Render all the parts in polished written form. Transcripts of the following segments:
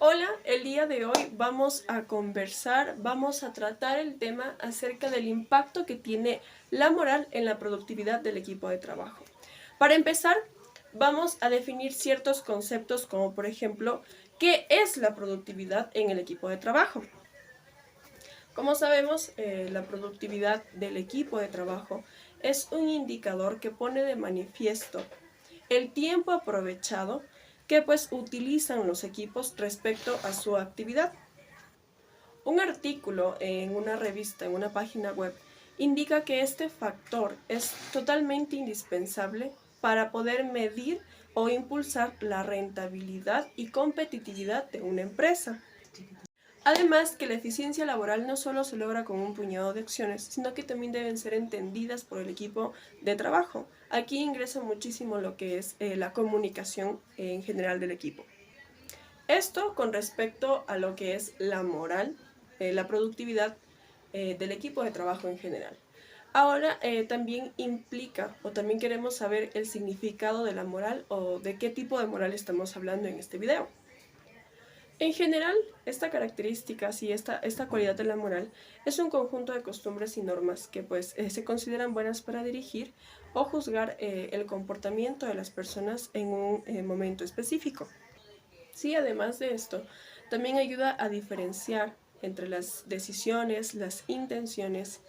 Hola, el día de hoy vamos a tratar el tema acerca del impacto que tiene la moral en la productividad del equipo de trabajo. Para empezar, vamos a definir ciertos conceptos como por ejemplo, ¿qué es la productividad en el equipo de trabajo? Como sabemos, la productividad del equipo de trabajo es un indicador que pone de manifiesto el tiempo aprovechado que pues utilizan los equipos respecto a su actividad. Un artículo en una revista, en una página web, indica que este factor es totalmente indispensable para poder medir o impulsar la rentabilidad y competitividad de una empresa. Además, que la eficiencia laboral no solo se logra con un puñado de acciones, sino que también deben ser entendidas por el equipo de trabajo. Aquí ingresa muchísimo lo que es la comunicación en general del equipo. Esto con respecto a lo que es la moral, la productividad del equipo de trabajo en general. Ahora también implica o también queremos saber el significado de la moral o de qué tipo de moral estamos hablando en este video. En general, esta característica, esta cualidad de la moral, es un conjunto de costumbres y normas que pues se consideran buenas para dirigir o juzgar el comportamiento de las personas en un momento específico. Sí, además de esto, también ayuda a diferenciar entre las decisiones, las intenciones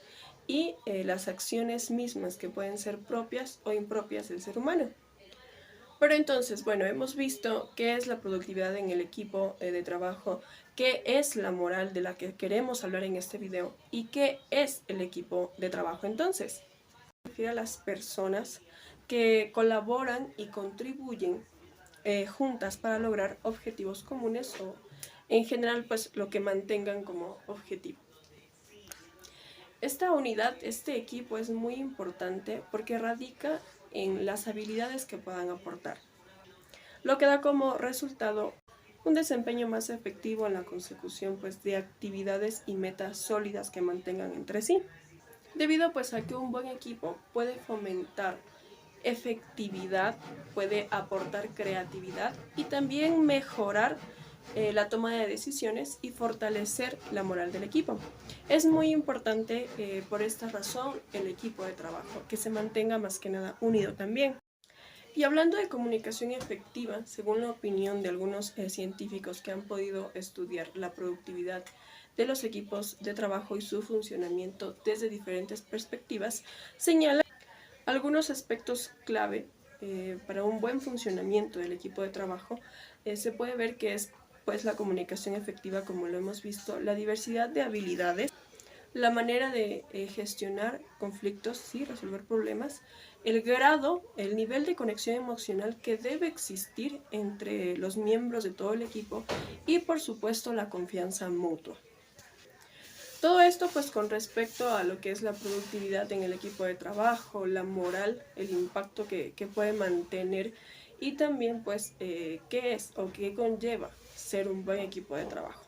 y las acciones mismas que pueden ser propias o impropias del ser humano. Pero entonces, bueno, hemos visto qué es la productividad en el equipo de trabajo, qué es la moral de la que queremos hablar en este video y qué es el equipo de trabajo entonces. Se refiere a las personas que colaboran y contribuyen juntas para lograr objetivos comunes o en general pues lo que mantengan como objetivo. Esta unidad, este equipo es muy importante porque radica en las habilidades que puedan aportar, lo que da como resultado un desempeño más efectivo en la consecución pues, de actividades y metas sólidas que mantengan entre sí. Debido pues a que un buen equipo puede fomentar efectividad, puede aportar creatividad y también mejorar la toma de decisiones y fortalecer la moral del equipo. Es muy importante por esta razón el equipo de trabajo, que se mantenga más que nada unido también. Y hablando de comunicación efectiva, según la opinión de algunos científicos que han podido estudiar la productividad de los equipos de trabajo y su funcionamiento desde diferentes perspectivas, señala algunos aspectos clave para un buen funcionamiento del equipo de trabajo. Se puede ver que es pues la comunicación efectiva, como lo hemos visto, la diversidad de habilidades, la manera de gestionar conflictos, sí, resolver problemas, el grado, el nivel de conexión emocional que debe existir entre los miembros de todo el equipo y por supuesto la confianza mutua. Todo esto pues con respecto a lo que es la productividad en el equipo de trabajo, la moral, el impacto que puede mantener y también pues qué es o qué conlleva ser un buen equipo de trabajo.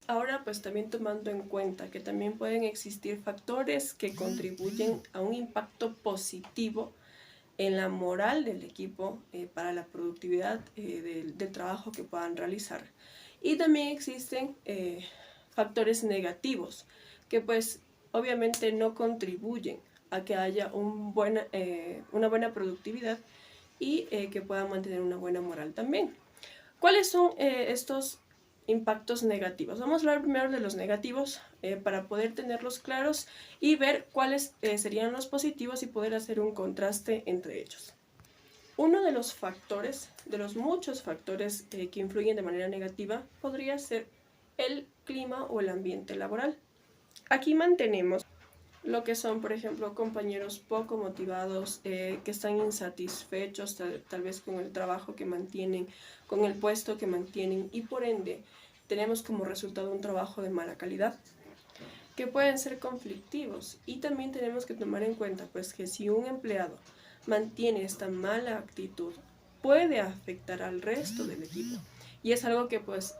Ahora pues también tomando en cuenta que también pueden existir factores que contribuyen a un impacto positivo en la moral del equipo para la productividad del trabajo que puedan realizar. Y también existen factores negativos que pues obviamente no contribuyen a que haya una buena productividad y que puedan mantener una buena moral también. ¿Cuáles son estos impactos negativos? Vamos a hablar primero de los negativos para poder tenerlos claros y ver cuáles serían los positivos y poder hacer un contraste entre ellos. Uno de los factores, de los muchos factores que influyen de manera negativa, podría ser el clima o el ambiente laboral. Aquí mantenemos lo que son, por ejemplo, compañeros poco motivados, que están insatisfechos tal vez con el trabajo que mantienen, con el puesto que mantienen y por ende tenemos como resultado un trabajo de mala calidad que pueden ser conflictivos y también tenemos que tomar en cuenta pues que si un empleado mantiene esta mala actitud puede afectar al resto del equipo y es algo que pues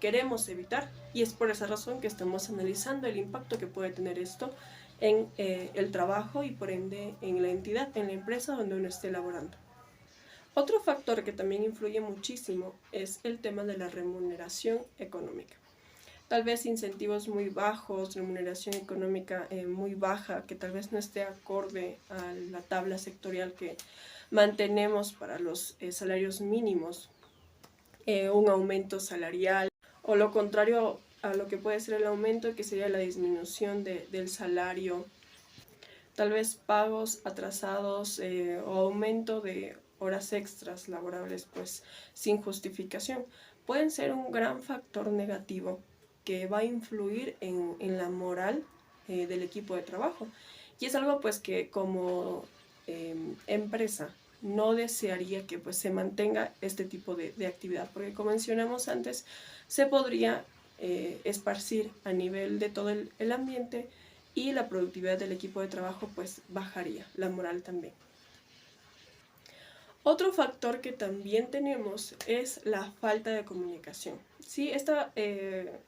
queremos evitar y es por esa razón que estamos analizando el impacto que puede tener esto en el trabajo y por ende en la entidad, en la empresa donde uno esté laborando. Otro factor que también influye muchísimo es el tema de la remuneración económica. Tal vez incentivos muy bajos, remuneración económica muy baja, que tal vez no esté acorde a la tabla sectorial que mantenemos para los salarios mínimos, un aumento salarial, o lo contrario a lo que puede ser el aumento, que sería la disminución del salario, tal vez pagos atrasados o aumento de horas extras laborables pues sin justificación, pueden ser un gran factor negativo que va a influir en la moral del equipo de trabajo. Y es algo pues que como empresa no desearía que pues se mantenga este tipo de actividad, porque como mencionamos antes, se podría esparcir a nivel de todo el ambiente y la productividad del equipo de trabajo pues bajaría, la moral también. Otro factor que también tenemos es la falta de comunicación. ¿Sí? Esta,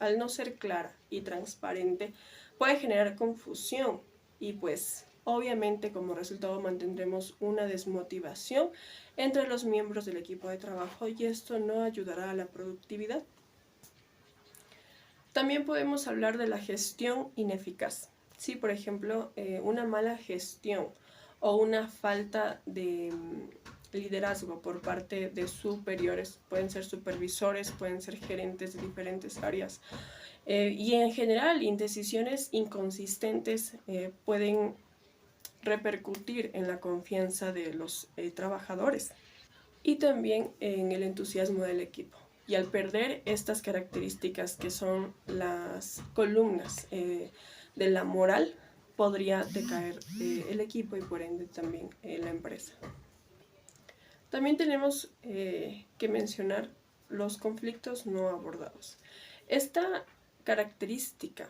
al no ser clara y transparente, puede generar confusión y pues obviamente como resultado mantendremos una desmotivación entre los miembros del equipo de trabajo y esto no ayudará a la productividad. También podemos hablar de la gestión ineficaz. Sí, por ejemplo, una mala gestión o una falta de liderazgo por parte de superiores, pueden ser supervisores, pueden ser gerentes de diferentes áreas, y en general indecisiones inconsistentes pueden repercutir en la confianza de los trabajadores y también en el entusiasmo del equipo. Y al perder estas características que son las columnas de la moral, podría decaer el equipo y por ende también la empresa. También tenemos que mencionar los conflictos no abordados. Esta característica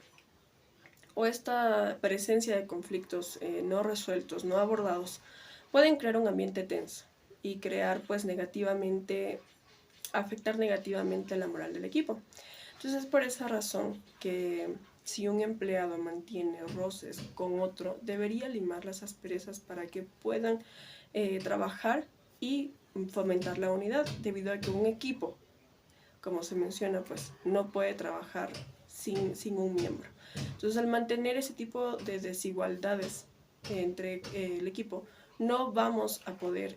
o esta presencia de conflictos no resueltos, no abordados, pueden crear un ambiente tenso y crear pues negativamente, afectar negativamente la moral del equipo. Entonces es por esa razón que si un empleado mantiene roces con otro, debería limar las asperezas para que puedan trabajar y fomentar la unidad, debido a que un equipo, como se menciona, pues no puede trabajar sin un miembro. Entonces al mantener ese tipo de desigualdades entre el equipo, no vamos a poder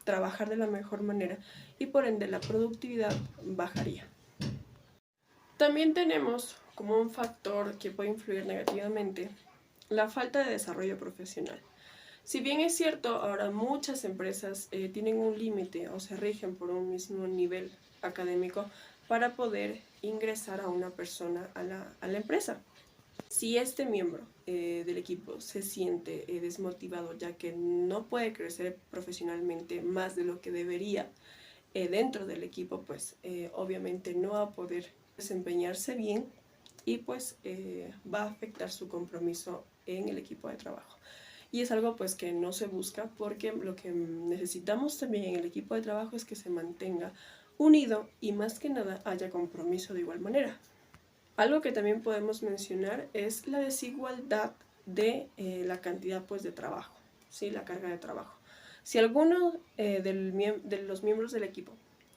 trabajar de la mejor manera y por ende la productividad bajaría. También tenemos como un factor que puede influir negativamente la falta de desarrollo profesional. Si bien es cierto, ahora muchas empresas tienen un límite o se rigen por un mismo nivel académico para poder ingresar a una persona a la empresa. Si este miembro del equipo se siente desmotivado ya que no puede crecer profesionalmente más de lo que debería dentro del equipo, pues obviamente no va a poder desempeñarse bien y pues va a afectar su compromiso en el equipo de trabajo. Y es algo pues que no se busca, porque lo que necesitamos también en el equipo de trabajo es que se mantenga unido y más que nada haya compromiso de igual manera. Algo que también podemos mencionar es la desigualdad de la cantidad pues de trabajo, ¿sí? La carga de trabajo. Si alguno de los miembros del equipo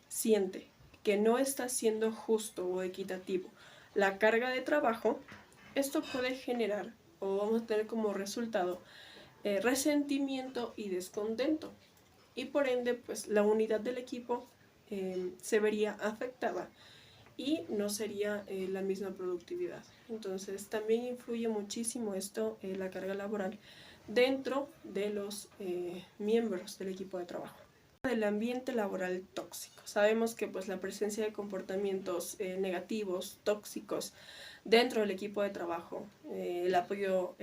siente que no está siendo justo o equitativo la carga de trabajo, esto puede generar o vamos a tener como resultado resentimiento y descontento, y por ende pues la unidad del equipo se vería afectada y no sería la misma productividad. Entonces también influye muchísimo esto, la carga laboral dentro de los miembros del equipo de trabajo. Del ambiente laboral tóxico. Sabemos que pues la presencia de comportamientos negativos, tóxicos dentro del equipo de trabajo, el apoyo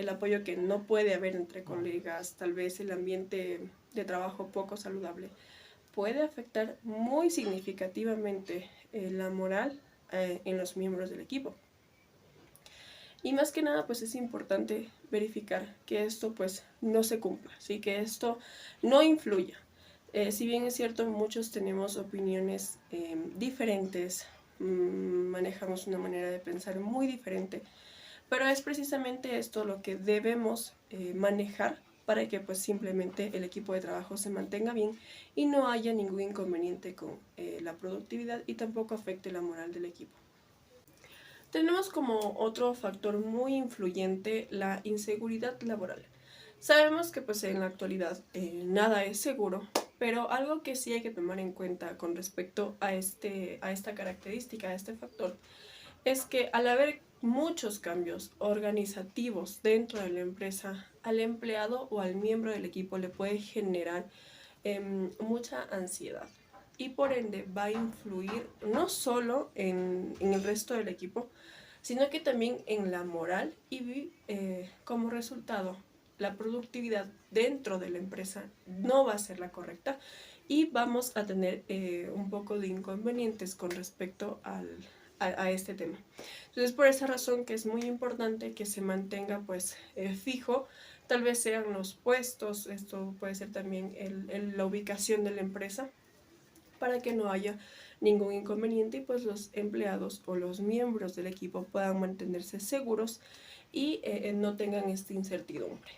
que no puede haber entre colegas, tal vez el ambiente de trabajo poco saludable, puede afectar muy significativamente la moral en los miembros del equipo. Y más que nada pues es importante verificar que esto pues no se cumpla, ¿sí? Que esto no influya. Si bien es cierto, muchos tenemos opiniones diferentes, manejamos una manera de pensar muy diferente, pero es precisamente esto lo que debemos manejar para que pues simplemente el equipo de trabajo se mantenga bien y no haya ningún inconveniente con la productividad y tampoco afecte la moral del equipo. Tenemos como otro factor muy influyente la inseguridad laboral. Sabemos que pues en la actualidad nada es seguro, pero algo que sí hay que tomar en cuenta con respecto a esta característica, a este factor, es que al haber muchos cambios organizativos dentro de la empresa, al empleado o al miembro del equipo le puede generar mucha ansiedad y por ende va a influir no solo en el resto del equipo, sino que también en la moral y como resultado la productividad dentro de la empresa no va a ser la correcta y vamos a tener un poco de inconvenientes con respecto a este tema. Entonces por esa razón que es muy importante que se mantenga pues fijo, tal vez sean los puestos, esto puede ser también la ubicación de la empresa, para que no haya ningún inconveniente y pues los empleados o los miembros del equipo puedan mantenerse seguros y no tengan esta incertidumbre.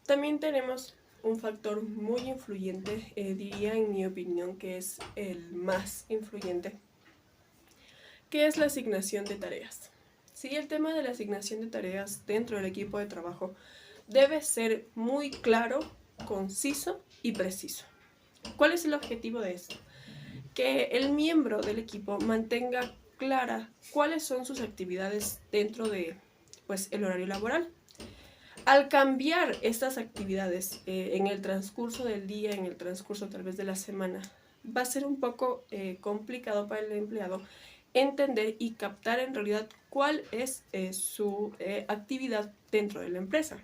También tenemos un factor muy influyente, diría en mi opinión que es el más influyente, que es la asignación de tareas. Sí, el tema de la asignación de tareas dentro del equipo de trabajo debe ser muy claro, conciso y preciso. ¿Cuál es el objetivo de esto? Que el miembro del equipo mantenga clara cuáles son sus actividades dentro de pues, el horario laboral. Al cambiar estas actividades en el transcurso del día, en el transcurso tal vez de la semana, va a ser un poco complicado para el empleado entender y captar en realidad cuál es su actividad dentro de la empresa.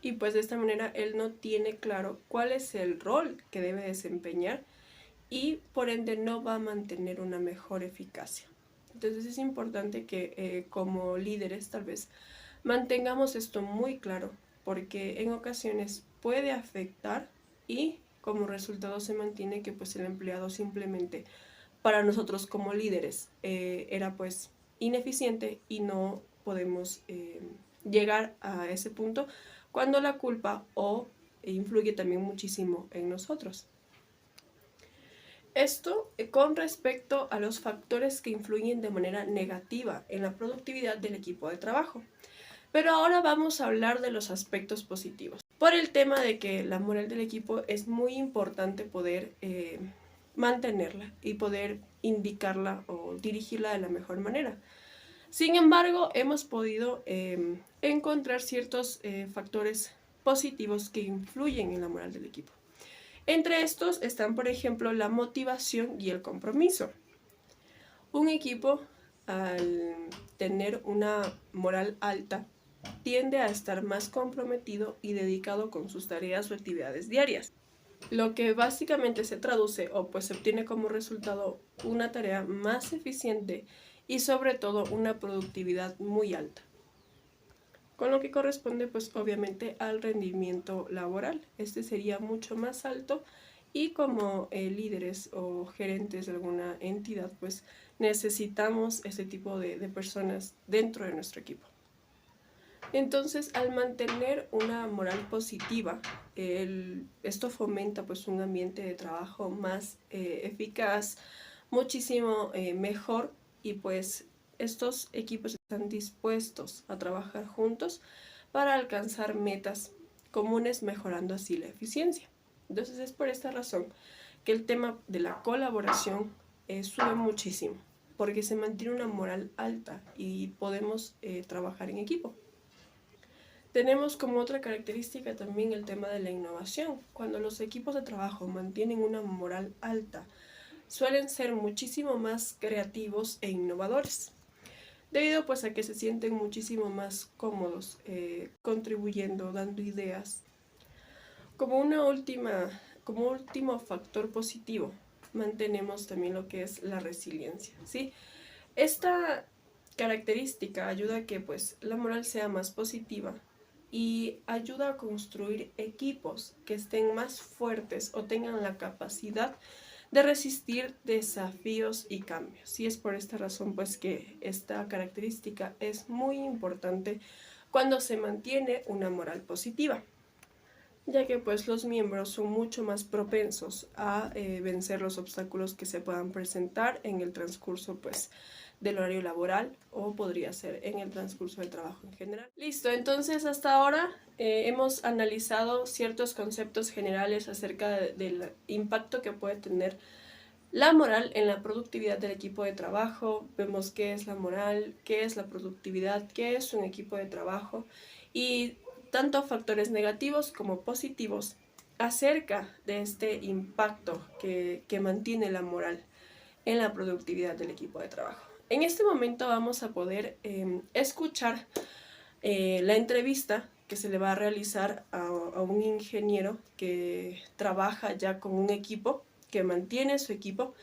Y pues de esta manera él no tiene claro cuál es el rol que debe desempeñar y por ende no va a mantener una mejor eficacia. Entonces es importante que como líderes tal vez mantengamos esto muy claro porque en ocasiones puede afectar y como resultado se mantiene que pues el empleado simplemente para nosotros como líderes era pues ineficiente y no podemos llegar a ese punto cuando la culpa influye también muchísimo en nosotros. Esto con respecto a los factores que influyen de manera negativa en la productividad del equipo de trabajo. Pero ahora vamos a hablar de los aspectos positivos. Por el tema de que la moral del equipo es muy importante poder mantenerla y poder indicarla o dirigirla de la mejor manera. Sin embargo, hemos podido encontrar ciertos factores positivos que influyen en la moral del equipo. Entre estos están, por ejemplo, la motivación y el compromiso. Un equipo, al tener una moral alta, tiende a estar más comprometido y dedicado con sus tareas o actividades diarias, lo que básicamente se traduce o pues se obtiene como resultado una tarea más eficiente y sobre todo una productividad muy alta. Con lo que corresponde pues obviamente al rendimiento laboral. Este sería mucho más alto y como líderes o gerentes de alguna entidad pues necesitamos este tipo de personas dentro de nuestro equipo. Entonces al mantener una moral positiva, esto fomenta pues un ambiente de trabajo más eficaz, muchísimo mejor y pues estos equipos están dispuestos a trabajar juntos para alcanzar metas comunes, mejorando así la eficiencia. Entonces es por esta razón que el tema de la colaboración sube muchísimo, porque se mantiene una moral alta y podemos trabajar en equipo. Tenemos como otra característica también el tema de la innovación. Cuando los equipos de trabajo mantienen una moral alta, suelen ser muchísimo más creativos e innovadores, debido pues a que se sienten muchísimo más cómodos contribuyendo, dando ideas. Como último factor positivo, mantenemos también lo que es la resiliencia, ¿sí? Esta característica ayuda a que pues la moral sea más positiva y ayuda a construir equipos que estén más fuertes o tengan la capacidad de resistir desafíos y cambios. Y es por esta razón pues que esta característica es muy importante cuando se mantiene una moral positiva, ya que pues los miembros son mucho más propensos a vencer los obstáculos que se puedan presentar en el transcurso pues del horario laboral o podría ser en el transcurso del trabajo en general. Listo, entonces hasta ahora hemos analizado ciertos conceptos generales acerca del impacto que puede tener la moral en la productividad del equipo de trabajo. Vemos qué es la moral, qué es la productividad, qué es un equipo de trabajo y tanto factores negativos como positivos acerca de este impacto que mantiene la moral en la productividad del equipo de trabajo. En este momento vamos a poder escuchar la entrevista que se le va a realizar a un ingeniero que trabaja ya con un equipo, que mantiene su equipo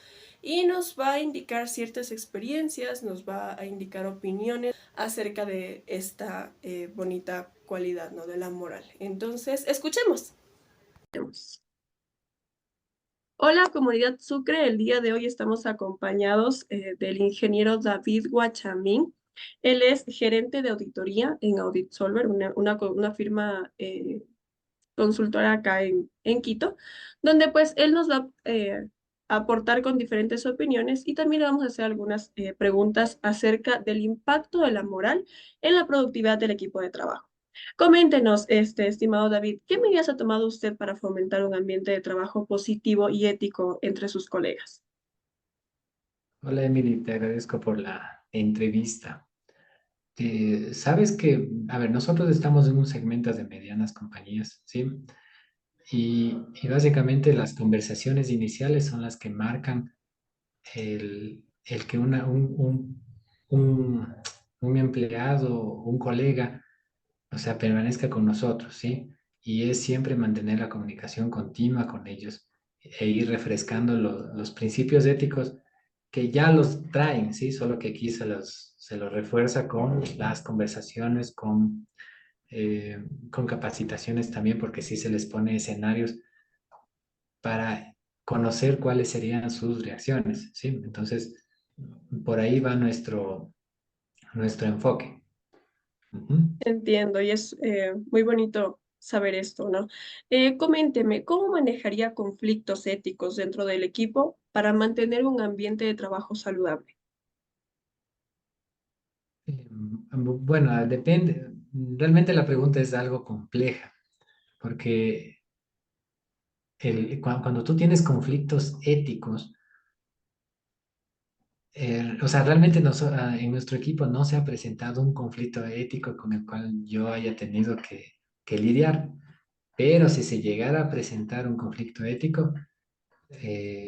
y nos va a indicar ciertas experiencias, nos va a indicar opiniones acerca de esta bonita cualidad, ¿no?, de la moral. Entonces, escuchemos. Hola, comunidad Sucre. El día de hoy estamos acompañados del ingeniero David Guachamín. Él es gerente de auditoría en Audit Solver, una firma consultora acá en Quito, donde pues él nos va a aportar con diferentes opiniones y también le vamos a hacer algunas preguntas acerca del impacto de la moral en la productividad del equipo de trabajo. Coméntenos, estimado David, ¿qué medidas ha tomado usted para fomentar un ambiente de trabajo positivo y ético entre sus colegas? Hola Emily, te agradezco por la entrevista. Sabes que, a ver, nosotros estamos en un segmento de medianas compañías, ¿sí? Y básicamente las conversaciones iniciales son las que marcan el que un, un empleado, un colega, o sea, permanezca con nosotros, ¿sí? Y es siempre mantener la comunicación continua con ellos e ir refrescando los principios éticos que ya los traen, ¿sí? Solo que aquí se los refuerza con las conversaciones, con capacitaciones también, porque sí se les pone escenarios para conocer cuáles serían sus reacciones, ¿sí? Entonces, por ahí va nuestro enfoque. Ujú. Entiendo, y es muy bonito saber esto, ¿no? Coménteme, ¿cómo manejaría conflictos éticos dentro del equipo para mantener un ambiente de trabajo saludable? Bueno, depende. Realmente la pregunta es algo compleja, porque cuando tú tienes conflictos éticos, o sea, realmente en nuestro equipo no se ha presentado un conflicto ético con el cual yo haya tenido que lidiar, pero si se llegara a presentar un conflicto ético,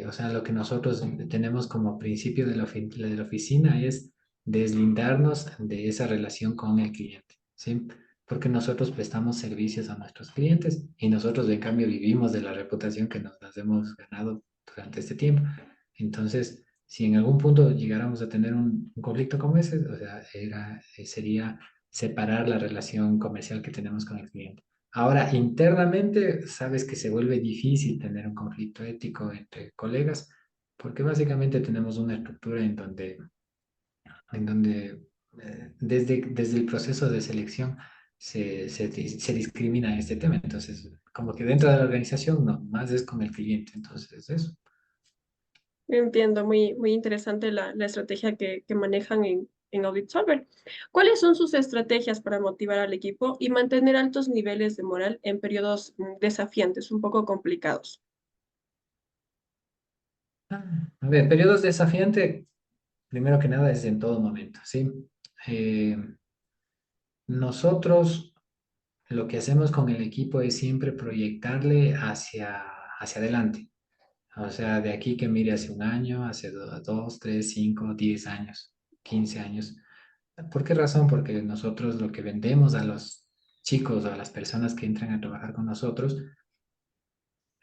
o sea, lo que nosotros tenemos como principio de la oficina es deslindarnos de esa relación con el cliente, ¿sí? Porque nosotros prestamos servicios a nuestros clientes y nosotros, en cambio, vivimos de la reputación que nos las hemos ganado durante este tiempo. Entonces, si en algún punto llegáramos a tener un conflicto como ese, o sea, sería separar la relación comercial que tenemos con el cliente. Ahora, internamente, sabes que se vuelve difícil tener un conflicto ético entre colegas, porque básicamente tenemos una estructura en donde desde el proceso de selección se discrimina este tema. Entonces, como que dentro de la organización, no, más es con el cliente. Entonces, eso. Entiendo, muy interesante la estrategia que manejan en Audit Solver. ¿Cuáles son sus estrategias para motivar al equipo y mantener altos niveles de moral en periodos desafiantes, un poco complicados? A ver, periodos desafiantes, primero que nada, es en todo momento, ¿sí? Eh, nosotros lo que hacemos con el equipo es siempre proyectarle hacia adelante. O sea, de aquí que mire hace un año, hace dos, tres, cinco, 10 años, 15 años. ¿Por qué razón? Porque nosotros lo que vendemos a los chicos o a las personas que entran a trabajar con nosotros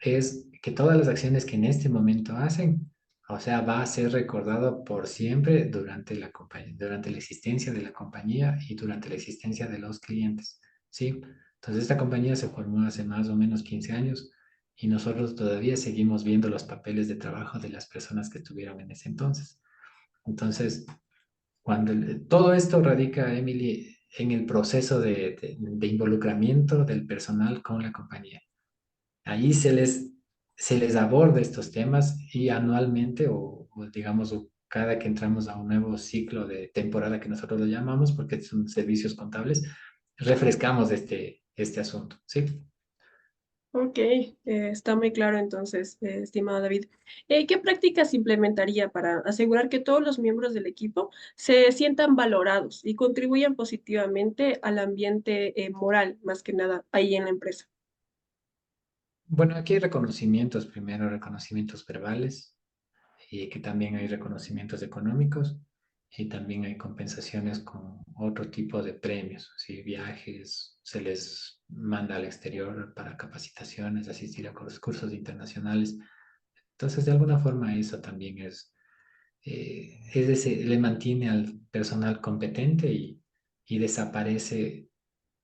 es que todas las acciones que en este momento hacen, o sea, va a ser recordado por siempre durante la compañía, durante la existencia de la compañía y durante la existencia de los clientes, ¿sí? Entonces, esta compañía se formó hace más o menos 15 años y nosotros todavía seguimos viendo los papeles de trabajo de las personas que estuvieron en ese entonces. Entonces, todo esto radica, Emily, en el proceso de involucramiento del personal con la compañía. Ahí se les aborda estos temas y anualmente o digamos o cada que entramos a un nuevo ciclo de temporada que nosotros lo llamamos porque son servicios contables, refrescamos este asunto, ¿sí? Ok, está muy claro entonces, estimado David. ¿Qué prácticas implementaría para asegurar que todos los miembros del equipo se sientan valorados y contribuyan positivamente al ambiente moral, más que nada, ahí en la empresa? Bueno, aquí hay reconocimientos, primero reconocimientos verbales, y que también hay reconocimientos económicos y también hay compensaciones con otro tipo de premios, ¿sí? Viajes, se les manda al exterior para capacitaciones, asistir a cursos internacionales. Entonces, de alguna forma eso también le mantiene al personal competente y desaparece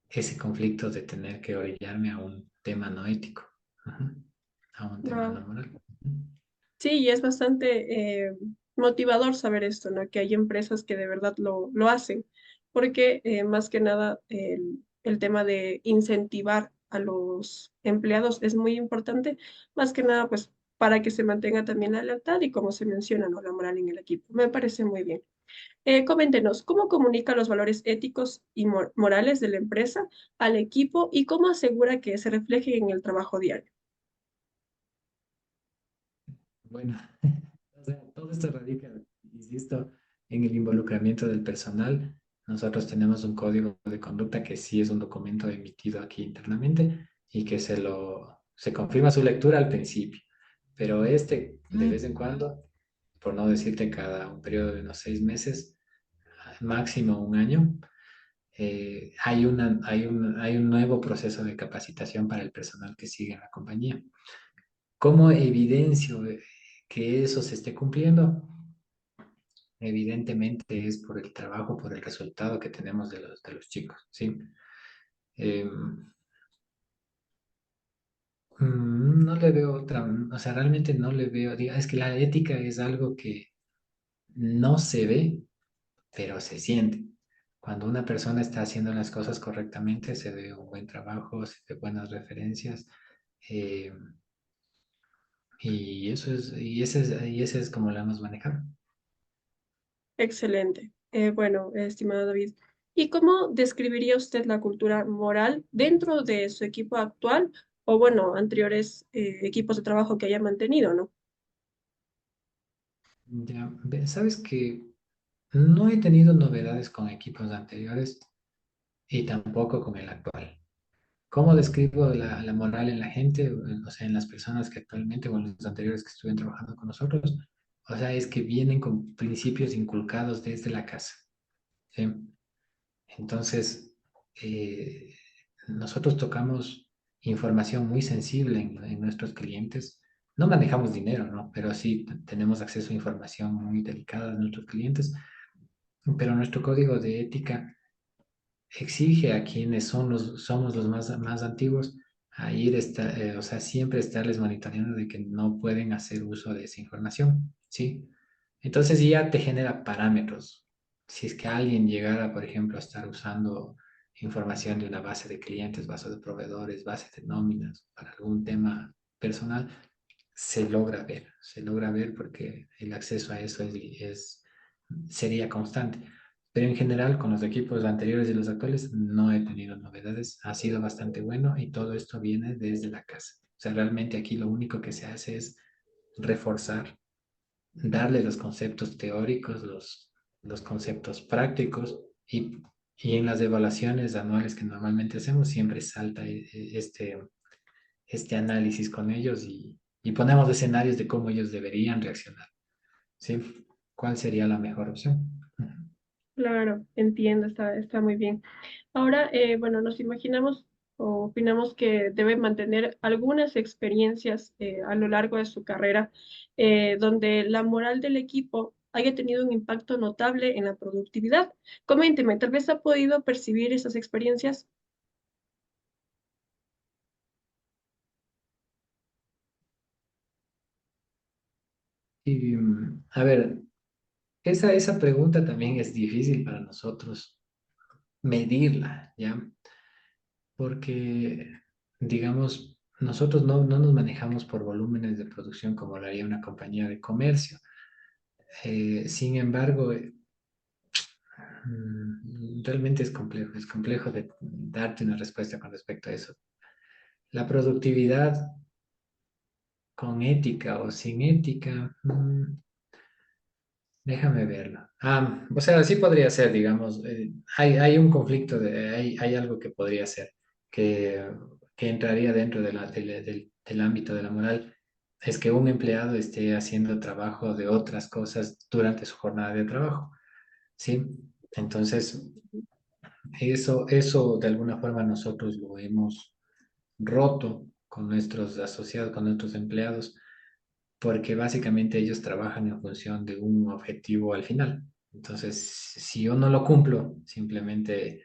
ese conflicto de tener que orillarme a un tema no ético, ajá, a un tema no Ah, moral. sí, y es bastante motivador saber esto, ¿no? Que hay empresas que de verdad lo hacen, porque más que nada el tema de incentivar a los empleados es muy importante, más que nada pues para que se mantenga también la lealtad y como se menciona, ¿no? La moral en el equipo. Me parece muy bien. Coméntenos, ¿cómo comunica los valores éticos y morales de la empresa al equipo y cómo asegura que se reflejen en el trabajo diario? Bueno, o sea, todo esto radica, insisto, en el involucramiento del personal. Nosotros tenemos un código de conducta que sí es un documento emitido aquí internamente y que se confirma su lectura al principio. Pero de vez en cuando, por no decirte cada un periodo de unos 6 meses, máximo un año, hay un nuevo proceso de capacitación para el personal que sigue en la compañía. ¿Cómo evidencio que eso se esté cumpliendo? Evidentemente es por el trabajo, por el resultado que tenemos de los chicos, ¿sí? Eh, no le veo otra, o sea, realmente no le veo, es que la ética es algo que no se ve, pero se siente. Cuando una persona está haciendo las cosas correctamente, se ve un buen trabajo, se ve buenas referencias, eh, y ese es como la hemos manejado. Excelente. Bueno, estimado David, ¿y cómo describiría usted la cultura moral dentro de su equipo actual o, bueno, anteriores equipos de trabajo que haya mantenido, ¿no? Ya, sabes que no he tenido novedades con equipos anteriores y tampoco con el actual. ¿Cómo describo la moral en la gente, o sea, en las personas que actualmente o en los anteriores que estuvieron trabajando con nosotros? O sea, es que vienen con principios inculcados desde la casa, ¿sí? Entonces, eh, nosotros tocamos información muy sensible en nuestros clientes. No manejamos dinero, ¿no? Pero sí tenemos acceso a información muy delicada de nuestros clientes. Pero nuestro código de ética exige a quienes somos los más antiguos a o sea, siempre estarles monitoreando de que no pueden hacer uso de esa información, ¿sí? Entonces ya te genera parámetros. Si es que alguien llegara, por ejemplo, a estar usando información de una base de clientes, base de proveedores, base de nóminas para algún tema personal, se logra ver porque el acceso a eso sería constante. Pero en general, con los equipos anteriores y los actuales, no he tenido novedades. Ha sido bastante bueno y todo esto viene desde la casa. O sea, realmente aquí lo único que se hace es reforzar, darle los conceptos teóricos, los conceptos prácticos y en las evaluaciones anuales que normalmente hacemos siempre salta este análisis con ellos y ponemos escenarios de cómo ellos deberían reaccionar, ¿sí? ¿Cuál sería la mejor opción? Claro, entiendo, está muy bien. Ahora, bueno, nos imaginamos o opinamos que debe mantener algunas experiencias a lo largo de su carrera donde la moral del equipo haya tenido un impacto notable en la productividad. Coménteme, tal vez ha podido percibir esas experiencias. Y, a ver, esa pregunta también es difícil para nosotros medirla, ¿ya? Porque, digamos, nosotros no nos manejamos por volúmenes de producción como lo haría una compañía de comercio. Sin embargo, realmente es complejo de darte una respuesta con respecto a eso. La productividad con ética o sin ética, déjame verlo. O sea, sí podría ser, digamos, hay un conflicto, hay algo que podría ser, que, que entraría dentro del ámbito de la moral, es que un empleado esté haciendo trabajo de otras cosas durante su jornada de trabajo, ¿sí? Entonces, eso de alguna forma nosotros lo hemos roto con nuestros asociados, con nuestros empleados, porque básicamente ellos trabajan en función de un objetivo al final. Entonces, si yo no lo cumplo, simplemente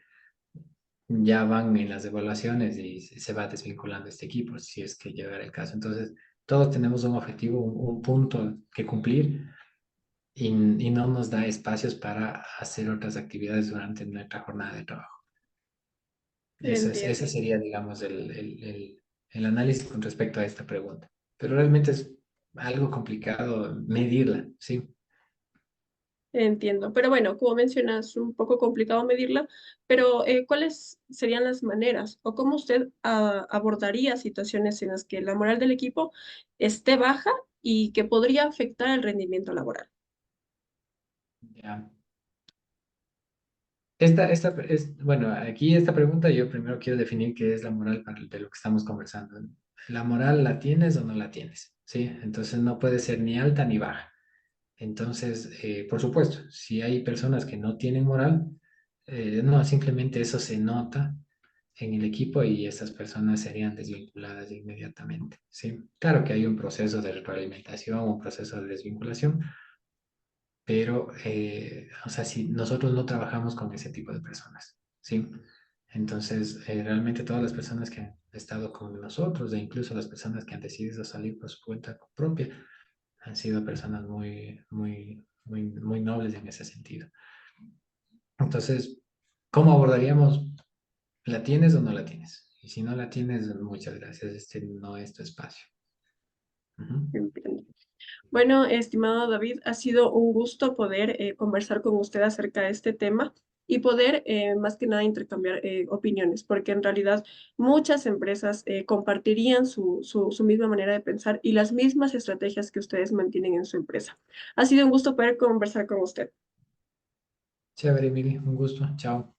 ya van en las evaluaciones y se va desvinculando este equipo, si es que llegara el caso. Entonces, todos tenemos un objetivo, un punto que cumplir y no nos da espacios para hacer otras actividades durante nuestra jornada de trabajo. Ese Entiendo. sería, digamos, el análisis con respecto a esta pregunta. Pero realmente es algo complicado medirla, ¿sí? Entiendo, pero bueno, como mencionas, un poco complicado medirla, pero ¿cuáles serían las maneras o cómo usted abordaría situaciones en las que la moral del equipo esté baja y que podría afectar el rendimiento laboral? Ya. Bueno, aquí esta pregunta yo primero quiero definir qué es la moral de lo que estamos conversando. ¿La moral la tienes o no la tienes? ¿Sí? Entonces no puede ser ni alta ni baja. Entonces, por supuesto, si hay personas que no tienen moral, no, simplemente eso se nota en el equipo y esas personas serían desvinculadas inmediatamente, ¿sí? Claro que hay un proceso de retroalimentación, un proceso de desvinculación, pero, o sea, si nosotros no trabajamos con ese tipo de personas, ¿sí? Entonces, realmente todas las personas que han estado con nosotros e incluso las personas que han decidido salir por su cuenta propia han sido personas muy nobles en ese sentido. Entonces, ¿cómo abordaríamos? ¿La tienes o no la tienes? Y si no la tienes, muchas gracias, este no es tu espacio. Ujú. Entiendo. Bueno, estimado David, ha sido un gusto poder conversar con usted acerca de este tema y poder más que nada intercambiar opiniones, porque en realidad muchas empresas compartirían su misma manera de pensar y las mismas estrategias que ustedes mantienen en su empresa. Ha sido un gusto poder conversar con usted. Chévere, Mili, un gusto. Chao.